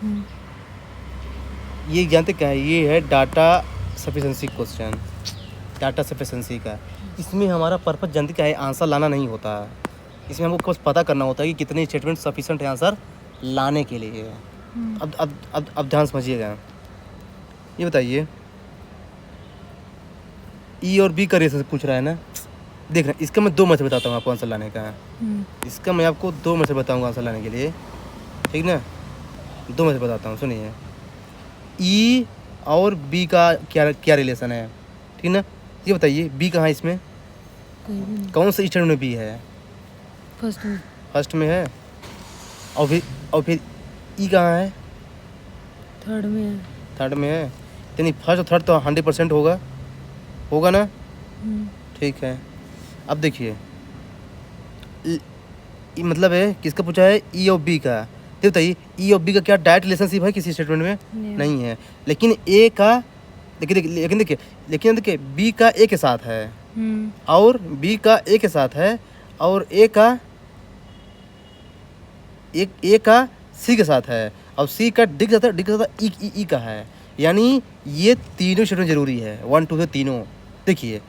हम्म, ये जानते क्या है? ये है data sufficiency question, data sufficiency का। इसमें हमारा पर्पज जानते क्या है? आंसर लाना नहीं होता है। इसमें हमको बस पता करना होता है कि कितने स्टेटमेंट सफिशेंट है आंसर लाने के लिए। हम्म, अब ध्यान समझिएगा। ये बताइए, ई और बी का रेशो पूछ रहा है ना। देख रहे हैं, इसका मैं 2 में से बताता हूँ आपको आंसर लाने का। इसका मैं आपको 2 में से बताऊँगा आंसर लाने के लिए, ठीक ना। 2 में से बताता हूँ, सुनिए। ई और बी का क्या क्या रिलेशन है, ठीक ना। ये बताइए बी कहाँ है इसमें? कहीं भी नहीं। कौन सा स्टैंडर्ड में बी है? फर्स्ट में। फर्स्ट में है। और फिर ई कहाँ है? थर्ड में है। थर्ड में है। यानी फर्स्ट और थर्ड तो 100% होगा, होगा ना। हम्म, ठीक है। अब देखिए, मतलब है किसका पूछा है? ई और बी का। तो बताइए ई और बी का क्या डायरेक्ट रिलेशनशिप है किसी स्टेटमेंट में? नहीं है। लेकिन ए का, लेकिन देखिए बी का ए के साथ है, और बी का ए के साथ है, और ए का सी के साथ है, और सी का डी के साथ है, डी के साथ ई का है। यानी ये तीनों स्टेटमेंट जरूरी है, 1 2 से तीनों। देखिए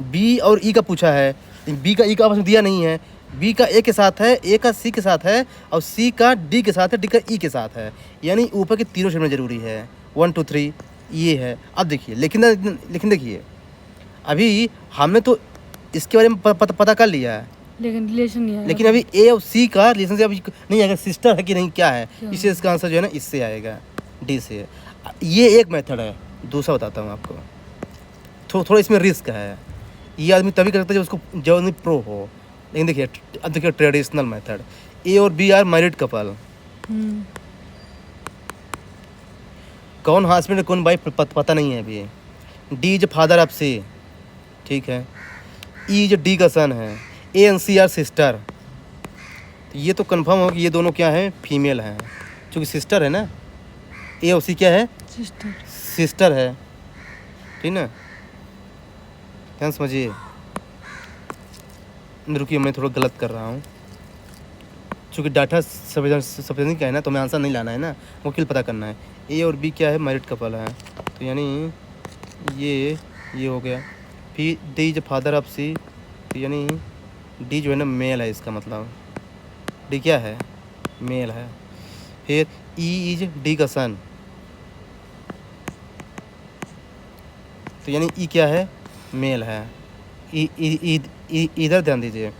बी और ई का पूछा है, बी का ई का आपस में दिया नहीं है। बी का ए के साथ है, ए का सी के साथ है, और सी का डी के साथ है, डी का ई के साथ है। यानी ऊपर के तीनों स्टेटमेंट जरूरी है, 1 2 3 ये है। अब देखिए, लेकिन देखिए अभी हमने तो इसके बारे में पता कर लिया है, लेकिन रिलेशन नहीं आया। लेकिन अभी ए और सी का रिलेशनशिप अभी नहीं आएगा, सिस्टर है कि नहीं क्या है, क्या? इससे इसका आंसर जो है ना इससे आएगा, डी से। ये एक मेथड है। दूसरा बताता हूँ आपको, थोड़ा इसमें रिस्क है। ये आदमी तभी कर सकता है जब उसको, जो आदमी प्रो हो। लेकिन देखिए, अब देखिए ट्रेडिशनल मेथड, ए और बी आर मैरिड कपल। कौन हस्बैंड कौन वाइफ पता नहीं है अभी। D is father of C, ठीक है। ई इज डी का सन है। A and C are sister. तो ये तो कंफर्म हो कि ये दोनों क्या है? फीमेल हैं, क्योंकि सिस्टर है ना। ए और सी क्या है? सिस्टर। सिस्टर है, ठीक ना। ध्यान समझिए। रुकिए, मैं थोड़ा गलत कर रहा हूँ, क्योंकि डाटा सफिशिएंसी क्या है ना, तो मैं आंसर नहीं लाना है ना, वकील पता करना है। ए और बी क्या है? मैरिड कपल है। तो यानी ये हो गया। फिर डी इज फादर ऑफ सी, तो यानी डी जो है ना मेल है, इसका मतलब डी क्या है? मेल है। फिर ई इज डी का सन, तो यानी ई क्या है? मेल है। इधर ध्यान दीजिए।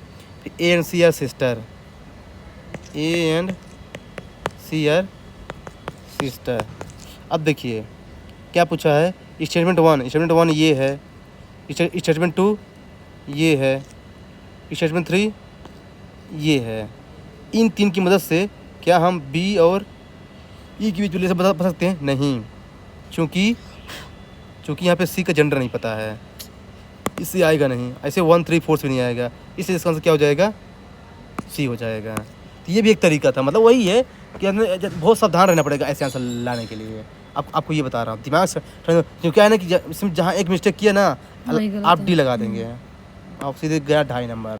A and C are sister, A and C are sister. अब देखिए क्या पूछा है? स्टेटमेंट 1 ये है, स्टेटमेंट 2 ये है, स्टेटमेंट 3 ये है। इन 3 की मदद से क्या हम बी और ई की बीच रिलेशन बता सकते हैं? नहीं, क्योंकि यहाँ पे सी का जेंडर नहीं पता है, इससे आएगा नहीं। ऐसे 1 3 4 से भी नहीं आएगा, इसलिए इसका आंसर क्या हो जाएगा? सी हो जाएगा। तो ये भी एक तरीका था, मतलब वही है कि हमें बहुत सावधान रहना पड़ेगा ऐसे आंसर लाने के लिए। आपको ये बता रहा हूँ, दिमाग से, क्योंकि क्या है ना कि इसमें जहाँ एक मिस्टेक किया ना, वही गलत आप है। डी लगा देंगे, आप सीधे गया 2.5 नंबर।